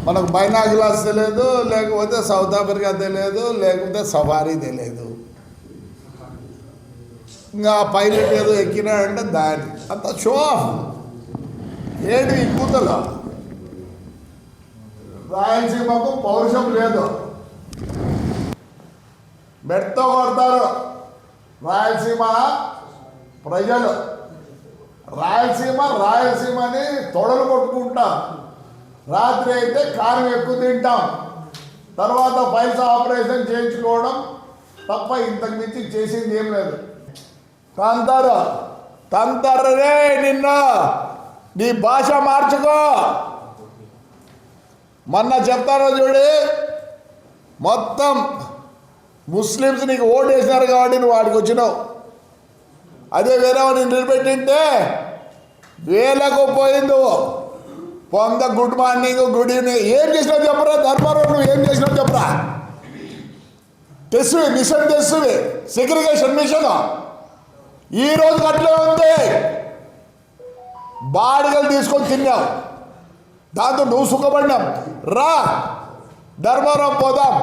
మనకు బైనాకులర్స్ తెలియదు, లేకపోతే సౌత్ ఆఫ్రికా తెలియదు, లేకపోతే సఫారీ తెలియదు. ఇంకా పైలట్ ఏదో ఎక్కినాడంటే దాని అంత షో ఆఫ్. ఏంటి ఈ కూతలు? రాయలసీమకు పౌరుషం లేదు, మెట్తో కొడతారు రాయలసీమ ప్రజలు. రాయలసీమని తొడలు కొట్టుకుంటాం. రాత్రి అయితే కారం ఎక్కువ తింటాం, తర్వాత ఫైల్స్ ఆపరేషన్ చేయించుకోవడం తప్ప ఇంతకు మించి చేసింది ఏం లేదు. తంతరే నిన్ను, నీ భాష మార్చుకో. మొన్న చెప్తారో చూడి, మొత్తం ముస్లిమ్స్ నీకు ఓటు వేసినారు కాబట్టి నువ్వు వాడికి వచ్చినావు. అదే వేరే వాడిని నిలబెట్టింటే వేలకు పోయింది. పొంద గుడ్ మార్నింగ్, గుడ్ ఈవినింగ్ ఏం చేసినావు చెప్పరా? ధర్మారావు నువ్వు ఏం చేసినావు చెప్పరా? మిషన్ తెస్తువి, సెగ్రిగేషన్ మిషన్ ఈ రోజు అట్లే ఉంది. బాడిగలు తీసుకొని తిన్నావు, దాంతో నువ్వు సుఖపడినావు. రా ధర్మారావు పోదాం.